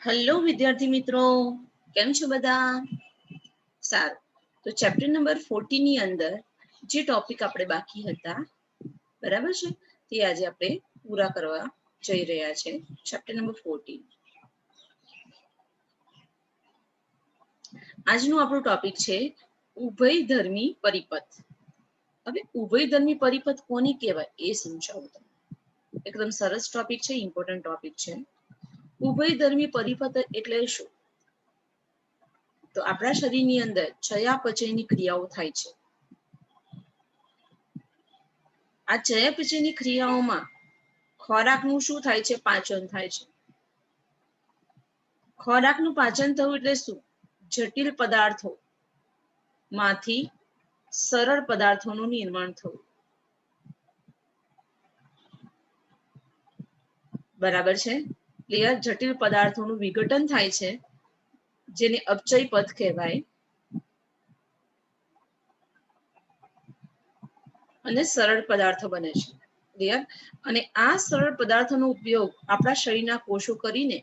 Hello વિદ્યાર્થી મિત્રો, કેમ છો બધા? સારું, તો ચેપ્ટર નંબર 14 ની અંદર જે ટોપિક આપણે બાકી હતા, બરાબર છે, તે આજે આપણે પૂરા કરવા જઈ રહ્યા છે. Chapter number 14. આજનું આપણું ટોપિક છે ઉભયધર્મી પરિપથ. હવે ઉભયધર્મી પરિપથ કોને કહેવાય એ સમજાવું તમને. એકદમ સરસ ટોપિક છે, ઇમ્પોર્ટન્ટ ટોપિક છે. ઉભયધર્મી પરિપથ એટલે શું? તો આપણા શરીરની અંદર ચયાપચયની ક્રિયાઓ થાય છે. આ ચયાપચયની ક્રિયાઓમાં ખોરાકનું શું થાય છે? પાચન થાય છે. ખોરાકનું પાચન થવું એટલે શું? જટિલ પદાર્થો માંથી સરળ પદાર્થોનું નિર્માણ થવું. બરાબર છે? ક્લિયર? જટિલ પદાર્થોનું વિઘટન થાય છે, જેને અપચય પથ કહેવાય, અને સરળ પદાર્થો બને છે. ક્લિયર? અને આ સરળ પદાર્થોનો ઉપયોગ આપણા શરીરના કોષો કરીને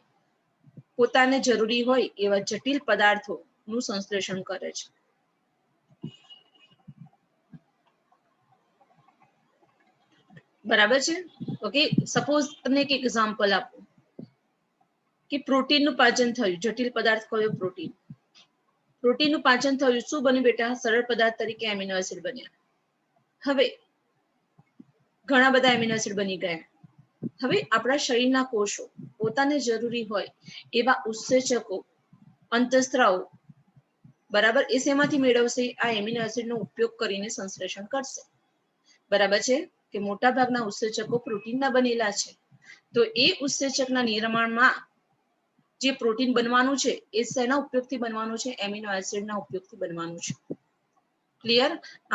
પોતાને જરૂરી હોય એવા જટિલ પદાર્થોનું સંશ્લેષણ કરે છે. બરાબર છે? ઓકે, સપોઝ તમને એક એક્ઝામ્પલ આપું કે પ્રોટીનનું પાચન થયું. જટિલ પદાર્થ કયો? પ્રોટીન. પ્રોટીનનું પાચન થયું, શું બન્યું બેટા? સરળ પદાર્થ તરીકે એમિનો એસિડ બન્યા. હવે ઘણા બધા એમિનો એસિડ બની ગયા. હવે આપણા શરીરના કોષો પોતાને જરૂરી હોય એવા ઉત્સેચકો, અંતઃસ્ત્રાવો, બરાબર, એ શેમાંથી મેળવશે? આ એમિનો એસિડનો ઉપયોગ કરીને સંશ્લેષણ કરશે. બરાબર છે કે મોટા ભાગના ઉત્સેચકો પ્રોટીનના બનેલા છે. તો એ ઉત્સેચકના નિર્માણમાં જે પ્રોટીન બનવાનું છે એ શેના ઉપયોગથી બનવાનું છે? એમિનો એસિડના ઉપયોગથી બનવાનું છે. ક્લિયર?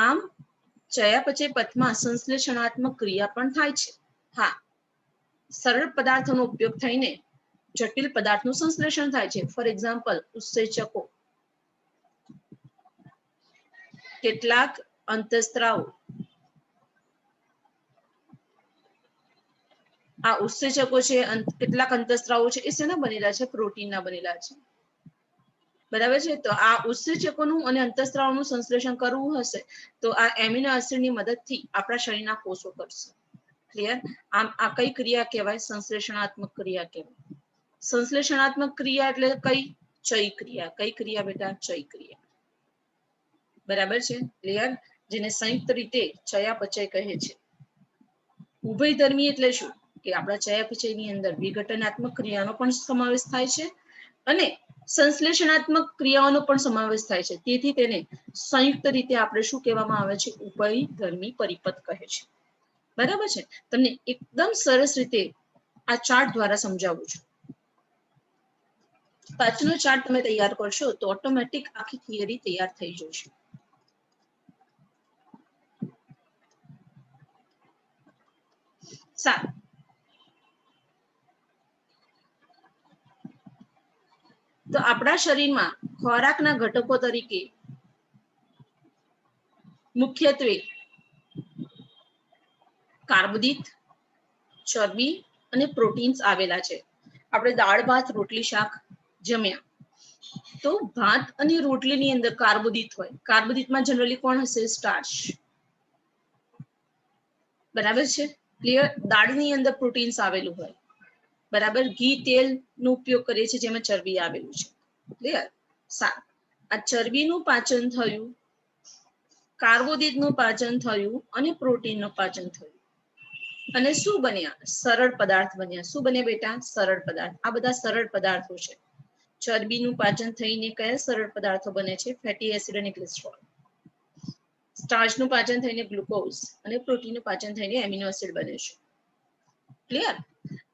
આમ ચયાપચય પથમાં સંશ્લેષણાત્મક ક્રિયા પણ થાય છે. હા, સરળ પદાર્થોનો ઉપયોગ થઈને જટિલ પદાર્થનું સંશ્લેષણ થાય છે. ફોર એક્ઝામ્પલ, ઉત્સેચકો, કેટલાક અંતઃસ્ત્રાવો. આ ઉત્સેચકો છે, કેટલાક અંતઃસ્ત્રાવો છે, એ શેના બનેલા છે? પ્રોટીનના બનેલા છે. બરાબર છે? તો આ ઉત્સેચકોનું અને અંતઃસ્ત્રાવોનું સંશ્લેષણ કરવું હશે તો આ એમિનો એસિડની મદદથી આપણા શરીરના કોષો કરશે. ક્લિયર? આમ આ કઈ ક્રિયા કહેવાય? સંશ્લેષણાત્મક ક્રિયા કહેવાય. સંશ્લેષણાત્મક ક્રિયા એટલે કઈ? ચય ક્રિયા. કઈ ક્રિયા બેટા? ચય ક્રિયા. બરાબર છે? ક્લિયર? જેને સંયુક્ત રીતે ચયાપચય કહે છે. ઉભયધર્મી એટલે શું? કે આપણા ચયાપચયની અંદર વિઘટનાત્મક ક્રિયાનો પણ સમાવેશ થાય છે અને સંશ્લેષણાત્મક ક્રિયાઓનો પણ સમાવેશ થાય છે. તેથી તેને સંયુક્ત રીતે આપણે શું કહેવામાં આવે છે? ઉભયધર્મી પરિપથ કહે છે. બરાબર છે? તમને એકદમ સરસ રીતે આ ચાર્ટ દ્વારા સમજાવું છું. પાછળનો ચાર્ટ તમે તૈયાર કરશો તો ઓટોમેટિક આખી થિયરી તૈયાર થઈ જશે. સારું, તો આપણા શરીરમાં ખોરાકના ઘટકો તરીકે મુખ્યત્વે કાર્બોદિત, ચરબી અને પ્રોટીન્સ આવેલા છે. આપણે દાળ ભાત રોટલી શાક જમ્યા તો ભાત અને રોટલીની અંદર કાર્બોદિત હોય. કાર્બોદિતમાં જનરલી કોણ હશે? સ્ટાર્ચ. બરાબર છે? ક્લિયર? દાળની અંદર પ્રોટીન્સ આવેલું હોય. બરાબર? ઘી તેલ નો ઉપયોગ કરીએ છીએ જેમાં ચરબી આવેલું છે. ક્લિયર? સારું, આ ચરબીનું પાચન થયું, કાર્બોદિતનું પાચન થયું અને પ્રોટીનનું પાચન થયું. અને શું બન્યા? સરળ પદાર્થ બન્યા. શું બન્યા બેટા? સરળ પદાર્થ. આ બધા સરળ પદાર્થો છે. ચરબીનું પાચન થઈને કયા સરળ પદાર્થો બને છે? ફેટી એસિડ અને ગ્લિસરોલ. સ્ટાર્ચનું પાચન થઈને ગ્લુકોઝ અને પ્રોટીનનું પાચન થઈને એમિનો એસિડ બને છે. ક્લિયર?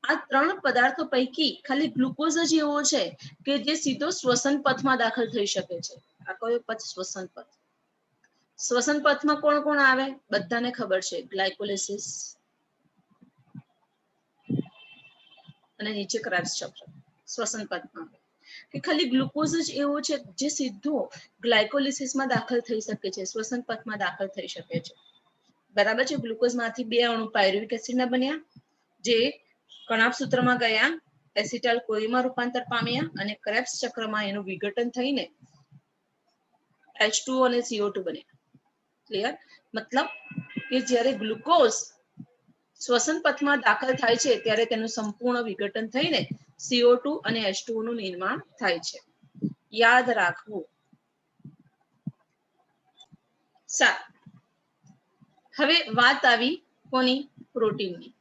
આ ત્રણ પદાર્થો પૈકી ખાલી ગ્લુકોઝ જ એવો છે કે જે સીધો શ્વસન પથમાં દાખલ થઈ શકે છે. આ કયો પથ? શ્વસન પથ. શ્વસન પથમાં કોણ કોણ આવે? બધાને ખબર છે. ગ્લાયકોલિસિસ અને નીચે ક્રેબ્સ ચક્ર શ્વસન પથમાં આવે. કે ખાલી ગ્લુકોઝ જ એવો છે જે સીધો ગ્લાયકોલિસિસમાં દાખલ થઈ શકે છે, શ્વસન પથમાં દાખલ થઈ શકે છે. બરાબર છે? ગ્લુકોઝમાંથી બે અણુ પાયરુવિક એસિડના બન્યા જે કણાભ સૂત્રમાં ગયા એસિટાઇલ કોઈમાં રૂપાંતર પામ્યા અને ક્રેબ્સ ચક્રમાં એનું વિઘટન થઈને H2O અને CO2 બન્યા. ક્લિયર? મતલબ કે જ્યારે ગ્લુકોઝ શ્વસન પથમાં દાખલ થાય છે ત્યારે તેનું સંપૂર્ણ વિઘટન થઈને CO2 અને H2O નું નિર્માણ થાય છે. યાદ રાખવું. સારું, હવે વાત આવી કોની? પ્રોટીનની.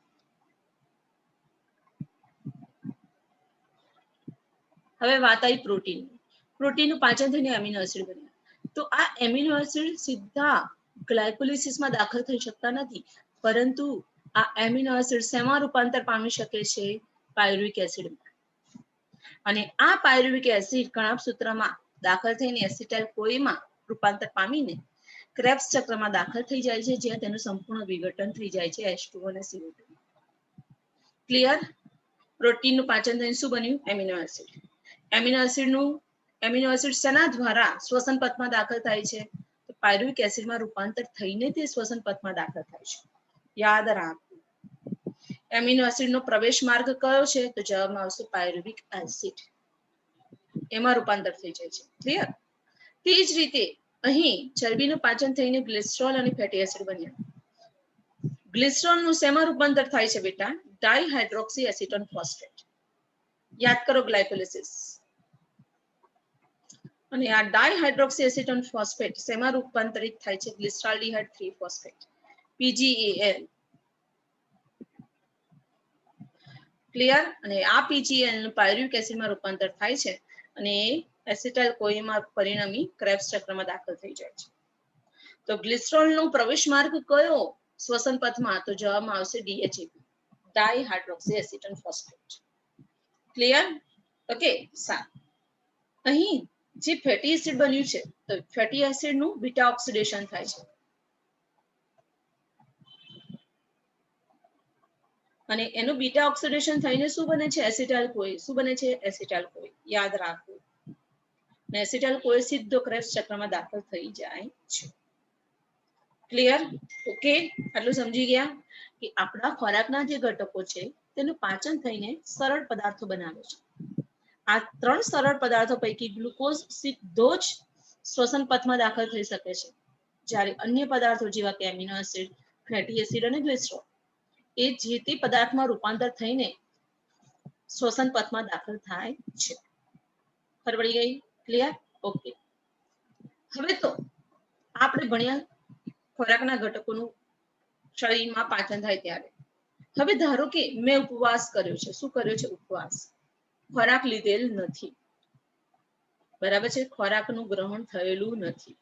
હવે વાત આવી પ્રોટીનની. પ્રોટીનનું પાચન થઈને એમિનો એસિડ બન્યા. તો આ એમિનો એસિડ સીધા ગ્લાયકોલિસિસમાં દાખલ થઈ શકતા નથી, પરંતુ આ એમિનો એસિડ શેમાં રૂપાંતર પામી શકે છે? પાયરુવિક એસિડમાં. અને આ પાયરુવિક એસિડ કણાભ સૂત્રમાં દાખલ થઈને એસિટાઇલ કોઈમાં રૂપાંતર પામીને ક્રેબ્સ ચક્રમાં દાખલ થઈ જાય છે, જ્યાં તેનું સંપૂર્ણ વિઘટન થઈ જાય છે H2O અને CO2. ક્લિયર? પ્રોટીનનું પાચન થઈને શું બન્યું? Amino acid. એમિનો એસિડ શેના દ્વારા શ્વસન પથમાં દાખલ થાય છે? તો પાયરુવિક એસિડમાં રૂપાંતર થઈને તે શ્વસન પથમાં દાખલ થાય છે. યાદ રાખવું. એમિનો એસિડનો પ્રવેશ માર્ગ કયો છે? તો જવાબમાં આવશે પાયરુવિક એસિડ. એમાં રૂપાંતર થઈ જાય છે. ક્લિયર? તે જ રીતે અહીં ચરબીનું પાચન થઈને ગ્લિસરોલ અને ફેટી એસિડ બન્યા. ગ્લિસરોલનું શેમાં રૂપાંતર થાય છે બેટા? ડાયહાઇડ્રોક્સી એસિટોન ફોસ્ફેટ. યાદ કરો ગ્લાયકોલિસિસ. અને આ ડાયહાઇડ્રોક્સી એસિટોન ફોસ્ફેટ શેમાં રૂપાંતરિત થાય છે? ગ્લિસરાલ્ડિહાઇડ 3 ફોસ્ફેટ, PGAL. ક્લિયર? અને આ PGAL નું પાયરુવિક એસિડમાં રૂપાંતર થાય છે અને એસિટાઇલ કોઈમાં પરિણમી ક્રેબ્સ ચક્રમાં દાખલ થઈ જાય છે. તો ગ્લિસરોલનો પ્રવેશ માર્ગ કયો શ્વસન પથમાં? તો જવાબમાં આવશે DHAP, dihydroxy acetone phosphate. Clear? Okay, સારું. અહીં જે ફેટી એસિડ બન્યું છે, તો ફેટી એસિડનું બીટા ઓક્સિડેશન થાય છે અને એનું બીટા ઓક્સિડેશન થઈને શું બને છે? એસિટાઇલ કોઈ. શું બને છે? એસિટાઇલ કોઈ. યાદ રાખવું. અને એસિટાઇલ કોઈ સીધો ક્રેબ્સ ચક્રમાં દાખલ થઈ જાય છે. ક્લિયર? ઓકે, આટલું સમજી ગયા કે આપણા ખોરાકના જે ઘટકો છે તેનું પાચન થઈને સરળ પદાર્થો બનાવે છે. આ 3 સરળ પદાર્થો પૈકી ગ્લુકોઝ સીધો જ શ્વસન પથમાં દાખલ થઈ શકે છે, જ્યારે અન્ય પદાર્થો જેવા કે એમિનો એસિડ, ફેટી એસિડ અને ગ્લિસરોલ એ જે તે પદાર્થમાં રૂપાંતર થઈને શ્વસન પથમાં દાખલ થાય છે. ખબર પડી ગઈ? ક્લિયર? ઓકે. હવે તો આપણે ભણ્યા ખોરાકના ઘટકોનું શરીરમાં પાચન થાય ત્યારે. હવે ધારો કે મેં ઉપવાસ કર્યો છે. શું કર્યો છે? ઉપવાસ. ખોરાક લીધેલ નથી. બરાબર છે? ખોરાકનું ગ્રહણ થયેલું નથી.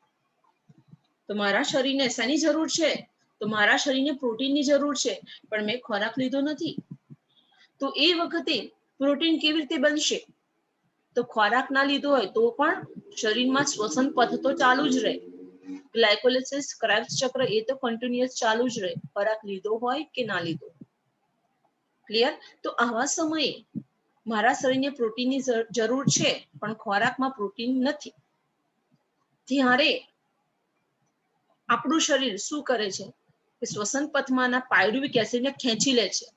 તો મારા શરીરને શેની જરૂર છે? તો મારા શરીરને પ્રોટીનની જરૂર છે, પણ મેં ખોરાક લીધો નથી. તો એ વખતે પ્રોટીન કેવી રીતે બનશે? તો ખોરાક ના લીધો હોય તો પણ શરીરમાં શ્વસન પથ તો ચાલુ જ રહે. ગ્લાયકોલિસિસ, ક્રેબ્સ ચક્ર એ તો કન્ટિન્યુઅસ ચાલુ જ રહે, ખોરાક લીધો હોય કે ના લીધો. ક્લિયર? તો આવા સમયે મારા શરીરને પ્રોટીનની જરૂર છે, પણ ખોરાકમાં પ્રોટીન નથી. ત્યારે આપણું શરીર શું કરે છે? કે શ્વસન પથમાંના પાયરુવિક એસિડને ખેંચી લે છે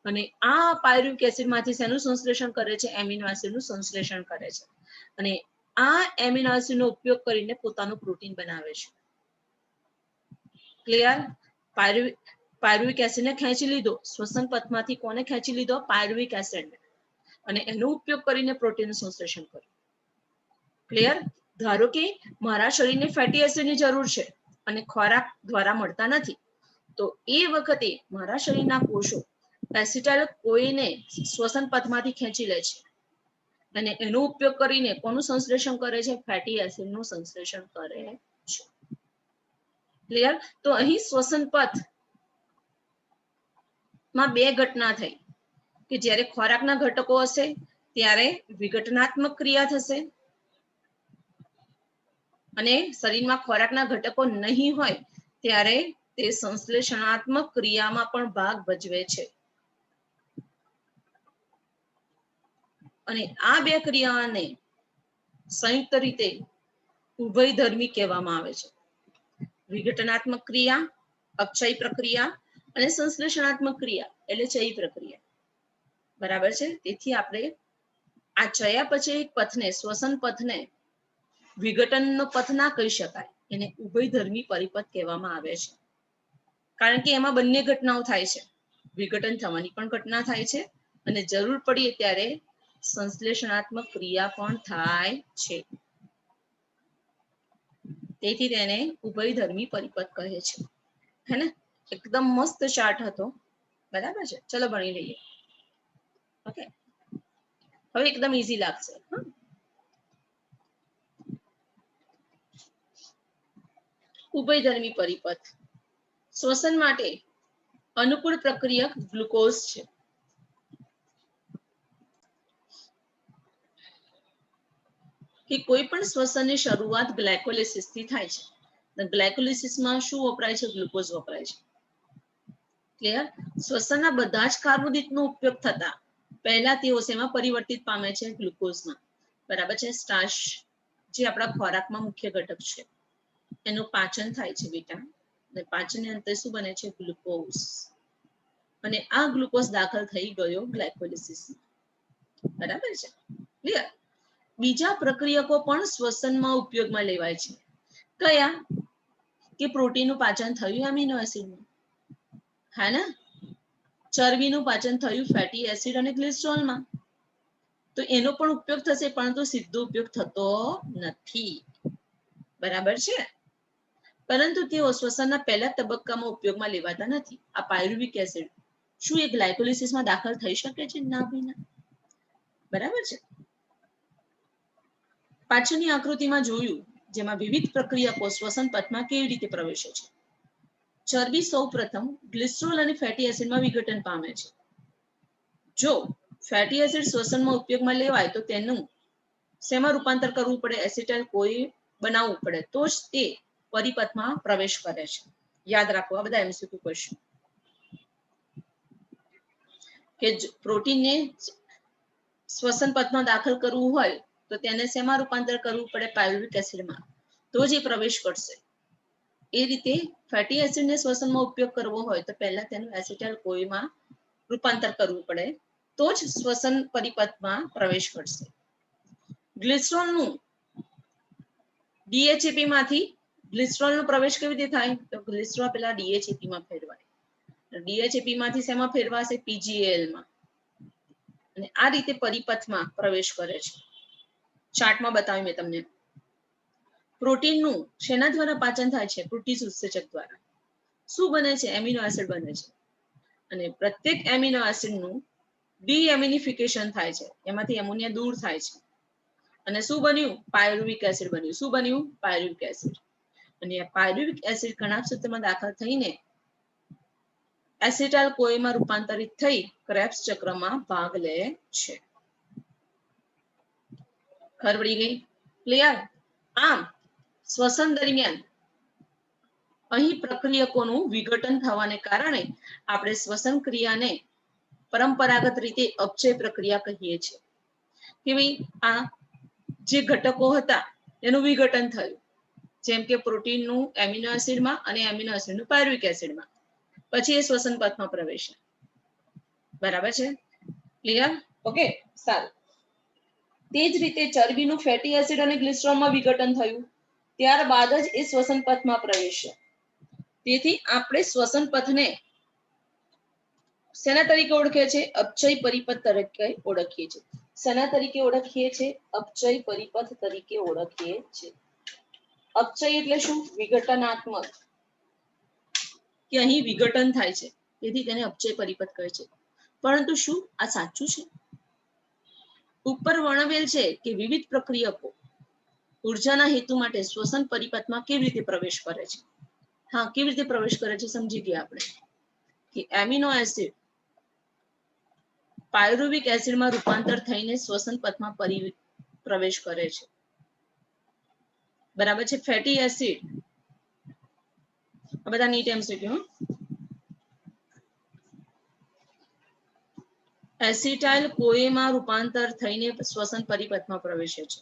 અને આ પાયરુવિક એસિડમાંથી શેનું સંશ્લેષણ કરે છે? એમિનો એસિડનું સંશ્લેષણ કરે છે અને આ એમિનો એસિડનો ઉપયોગ કરીને પોતાનું પ્રોટીન બનાવે છે. ક્લિયર? પાયરુવિક એસિડને ખેંચી લીધો. શ્વસન પથમાંથી કોને ખેંચી લીધો? Pyruvic acid. અને એનો ઉપયોગ કરીને પ્રોટીનનું સંશ્લેષણ કર્યું. ક્લિયર? ધારો કે મારા શરીરને ફેટી એસિડની જરૂર છે અને ખોરાક દ્વારા મળતા નથી, તો એ વખતે મારા શરીરના કોષો એસિટાઇલ કોઈને શ્વસન પથમાંથી ખેંચી લે છે અને એનો ઉપયોગ કરીને કોનું સંશ્લેષણ કરે છે? ફેટી એસિડનું સંશ્લેષણ કરે છે. ક્લિયર? તો અહીં શ્વસન પથ માં બે ઘટના થઈ કે જ્યારે ખોરાકના ઘટકો હશે ત્યારે વિઘટનાત્મક ક્રિયા થશે અને શરીરમાં ખોરાકના ઘટકો નહીં હોય ત્યારે તે સંશ્લેષણાત્મક ક્રિયામાં પણ ભાગ ભજવે છે. અને આ બે ક્રિયાને સંયુક્ત રીતે ઉભયધર્મી કહેવામાં આવે છે. વિઘટનાત્મક ક્રિયા, અક્ષય પ્રક્રિયા અને સંશ્લેષણાત્મક ક્રિયા એટલે ચય પ્રક્રિયા. બરાબર છે. તેથી આપણે આ ચયાપચય પથને, શ્વસન પથને વિઘટનનો પથ ના કહી શકાય, એને ઉભયધર્મી પરિપથ કહેવામાં આવે છે. કારણ કે એમાં બંને ઘટનાઓ થાય છે, વિઘટન થવાની પણ ઘટના થાય છે અને જરૂર પડીએ ત્યારે સંશ્લેષણાત્મક ક્રિયા પણ થાય છે. તેથી તેને ઉભયધર્મી પરિપથ કહે છે. હે ને? એકદમ મસ્ત ચાર્ટ હતો. બરાબર છે. ચલો ભણી લઈએ. ઓકે, હવે એકદમ ઈઝી લાગશે. ઉભયધર્મી પરિપથ શ્વસન માટે અનુકૂળ પ્રક્રિયક ગ્લુકોઝ છે. કે કોઈ પણ શ્વસનની શરૂઆત ગ્લાયકોલિસિસ થી થાય છે. ગ્લાયકોલિસિસમાં શું વપરાય છે? ગ્લુકોઝ વપરાય છે. ક્લિયર? શ્વસનના બધા જ કાર્બોદિતનો ઉપયોગ થતા પહેલા તેઓ શેમાં પરિવર્તિત પામે છે? ગ્લુકોઝમાં. બરાબર છે. સ્ટાર્ચ જે આપણા ખોરાકમાં મુખ્ય ઘટક છે, એનું પાચન થાય છે બેટા, અને પાચનને અંતે શું બને છે? ગ્લુકોઝ. અને આ ગ્લુકોઝ દાખલ થઈ ગયો ગ્લાયકોલિસિસમાં. બરાબર છે. ક્લિયર? બીજા પ્રક્રિયકો પણ શ્વસનમાં ઉપયોગમાં લેવાય છે. કયા? કે પ્રોટીનનું પાચન થયું એમિનો એસિડનું, હા ને? ચરબીનું પાચન થયું ફેટી એસિડ અને ગ્લિસરોલમાં, તો એનો પણ ઉપયોગ થશે, પરંતુ સીધો ઉપયોગ થતો નથી. બરાબર છે. પરંતુ તેઓ શ્વસનના પહેલા તબક્કામાં ઉપયોગમાં લેવાતા નથી. આ પાયરુવિક એસિડ શું એ ગ્લાયકોલિસિસમાં દાખલ થઈ શકે છે? ના ભાઈ, બરાબર છે. પાછળની આકૃતિમાં જોયું, જેમાં વિવિધ પ્રક્રિયકો શ્વસન પથમાં કેવી રીતે પ્રવેશે છે. ચરબી સૌપ્રથમ ગ્લિસરોલ અને ફેટી એસિડમાં વિઘટન પામે છે. જો ફેટી એસિડ શ્વસનમાં ઉપયોગમાં લેવાય તો તેનું શેમાં રૂપાંતર કરવું પડે? એસિટાઇલ કોઈ બનાવવું પડે, તો જ તે પરિપથમાં પ્રવેશ કરે છે. યાદ રાખો, આ બધા એમસીક્યુ ક્વેશ્ચન. કે પ્રોટીનને શ્વસન પથમાં દાખલ કરવું હોય તો તેને શેમાં રૂપાંતર કરવું પડે? પાયરુવિક એસિડમાં, તો જ એ પ્રવેશ કરશે. એ રીતે ફેટી એસિડને શ્વસનમાં ઉપયોગ કરવો હોય તો પહેલા તેનું એસિટાઇલ કોઈમાં રૂપાંતર કરવું પડે, તો જ શ્વસન પરિપથમાં પ્રવેશ કરશે. ગ્લિસરોલનું ડીએચએપી માંથી ગ્લિસરોલનો પ્રવેશ કેવી રીતે થાય? તો ગ્લિસરોલ પેલા ડીએચએપી માં ફેરવાય, ડીએચએપી માંથી શેમાં ફેરવાશે? પીજીએલ માં. અને આ રીતે પરિપથમાં પ્રવેશ કરે છે. ચાર્ટમાં બતાવ્યું મેં તમને. પ્રોટીનનું શેના દ્વારા પાચન થાય છે? પ્રોટીઝ ઉત્સેચક દ્વારા. શું બને છે? એમિનો એસિડ બને છે. અને પ્રત્યેક એમિનો એસિડનું ડીએમિનિફિકેશન થાય છે, એમાંથી એમોનિયા દૂર થાય છે. અને શું બન્યું? પાયરુવિક એસિડ બન્યું. શું બન્યું? Pyruvic acid. અને આ પાયરુવિક એસિડ કણાભ સૂત્રમાં દાખલ થઈને એસિટાઇલ કોઈમાં રૂપાંતરિત થઈ ક્રેબ્સ ચક્રમાં ભાગ લે છે. ખબર પડી ગઈ? ક્લિયર? આમ શ્વસન દરમિયાન અહીં પ્રક્રિયકોનું વિઘટન થવાને કારણે આપણે શ્વસન ક્રિયાને પરંપરાગત રીતે અપચય પ્રક્રિયા કહીએ છીએ. કે ભાઈ આ જે ઘટકો હતા એનું વિઘટન થયું, જેમ કે પ્રોટીનનું એમિનો એસિડમાં અને એમિનો એસિડનું પાયરુવિક એસિડમાં, પછી એ શ્વસન પથમાં પ્રવેશે. બરાબર છે? ક્લિયર? ઓકે, સારું. તે જ રીતે ચરબીનું ફેટી એસિડ અને ગ્લિસરોલમાં વિઘટન થયું, ત્યારબાદ જ એ શ્વસન પથમાં પ્રવેશ્યા. તેથી આપણે શ્વસન પથને શેના તરીકે ઓળખીએ છીએ? અપચય પરિપથ તરીકે ઓળખીએ છીએ. શેના તરીકે ઓળખીએ છીએ? અપચય પરિપથ તરીકે ઓળખીએ છીએ. અપચય એટલે શું? વિઘટનાત્મક, કે અહીં વિઘટન થાય છે, તેથી તેને અપચય પરિપથ કહે છે. પરંતુ શું આ સાચું છે? ઉપર વર્ણવેલ છે કે વિવિધ પ્રક્રિયકો ઉર્જાના હેતુ માટે શ્વસન પરિપથમાં કેવી રીતે પ્રવેશ કરે છે. હા, કેવી રીતે પ્રવેશ કરે છે સમજી ગયા આપણે. કે એમિનો એસિડ પાયરુવિક એસિડમાં રૂપાંતર થઈને શ્વસન પથમાં પ્રવેશ કરે છે. બરાબર છે? ફેટી એસિડ, આ બધા નીટ એમસીક્યુ. એસિટાઇલ કોએમાં રૂપાંતર થઈને શ્વસન પરિપથમાં પ્રવેશે છે.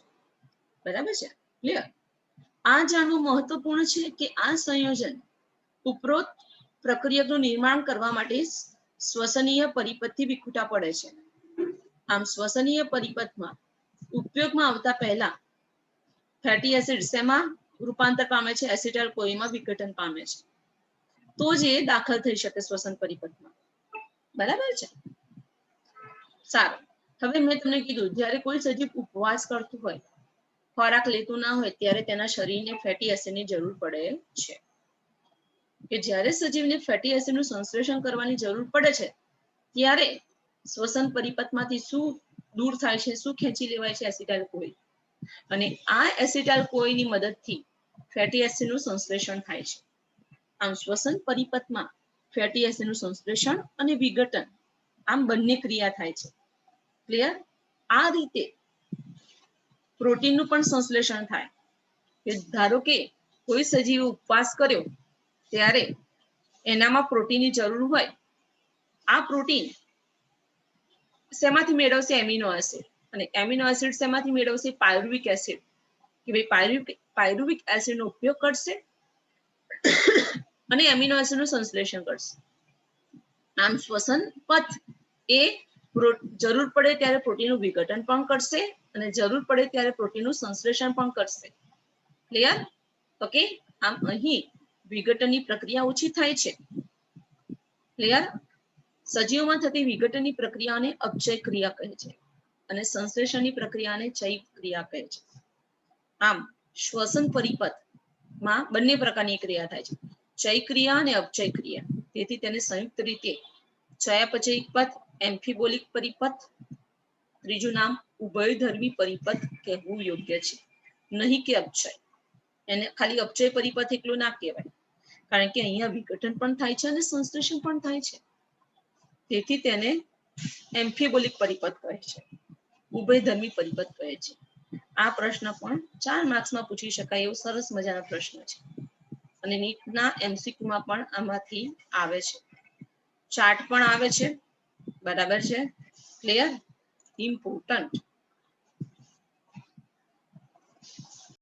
બરાબર છે? ક્લિયર? આ જાણવું મહત્વપૂર્ણ છે કે આ સંયોજન ઉપરોક્ત પ્રક્રિયકનું નિર્માણ કરવા માટે શ્વસનીય પરિપથથી વિખૂટા પડે છે. આમ શ્વસનીય પરિપથમાં ઉપયોગમાં આવતા પહેલા ફેટી એસિડ શેમાં રૂપાંતર પામે છે? એસિટાઇલ કોઈમાં વિઘટન પામે છે, તો જ એ દાખલ થઈ શકે શ્વસન પરિપથમાં. બરાબર છે? સારું. હવે મેં તમને કીધું જ્યારે કોઈ સજીવ ઉપવાસ કરતું હોય, ખોરાક લેતું ના હોય, ત્યારે તેના શરીરને ફેટી એસિડની જરૂર પડે છે. કે જ્યારે સજીવને ફેટી એસિડનું સંશ્લેષણ કરવાની જરૂર પડે છે, ત્યારે શ્વસન પરિપથમાંથી શું દૂર થાય છે, શું ખેંચી લેવાય છે? એસિટાઇલ કોઈ. અને આ એસિટાઇલ કોઈની મદદથી ફેટી એસિડનું સંશ્લેષણ થાય છે. આમ શ્વસન પરિપથમાં ફેટી એસિડનું સંશ્લેષણ અને વિઘટન આમ બંને ક્રિયા થાય છે. ક્લિયર? આ રીતે પ્રોટીનનું પણ સંશ્લેષણ થાય. કે ધારો કે કોઈ સજીવે ઉપવાસ કર્યો ત્યારે એનામાં પ્રોટીનની જરૂર હોય, આ પ્રોટીન શેમાંથી મેળવશે? Amino acid. અને એમિનો એસિડ શેમાંથી મેળવશે? Pyruvic acid. કે ભાઈ પાયરુવિક એસિડનો ઉપયોગ કરશે અને એમિનો એસિડનું સંશ્લેષણ કરશે. આમ શ્વસન પથ એ જરૂર પડે ત્યારે પ્રોટીનનું વિઘટન પણ કરશે અને જરૂર પડે ત્યારે પ્રોટીનનું સંશ્લેષણ પણ કરશે. ક્લિયર? ઓકે. આમ અહીં વિઘટનની પ્રક્રિયા ઓછી થાય છે. ક્લિયર? સજીવોમાં થતી વિઘટનની પ્રક્રિયાને અપચય ક્રિયા કહે છે અને સંશ્લેષણની પ્રક્રિયાને ચય ક્રિયા કહે છે. આમ શ્વસન પરિપથમાં બંને પ્રકારની ક્રિયા થાય છે, ચય ક્રિયા અને અપચય ક્રિયા. તેથી તેને સંયુક્ત રીતે ચયાપચયિક પથ, એમ્ફીબોલિક પરિપથ, ત્રીજું નામ ઉભયધર્મી પરિપથ કહેવું યોગ્ય છે, નહીં કે અપચય. એને ખાલી અપચય પરિપથ એકલું ના કહેવાય, કારણ કે અહીંયા વિઘટન પણ થાય છે અને સંશ્લેષણ પણ થાય છે. તેથી તેને એમ્ફીબોલિક પરિપથ કહે છે, ઉભયધર્મી પરિપથ કહે છે. આ પ્રશ્ન પણ 4 માર્ક્સમાં પૂછી શકાય એવો સરસ મજાનો પ્રશ્ન છે અને નીટના એમસીક્યુમાં પણ આમાંથી આવે છે. ચાર્ટ પણ આવે છે. બરાબર છે? ક્લિયર? ઇમ્પોર્ટન્ટ.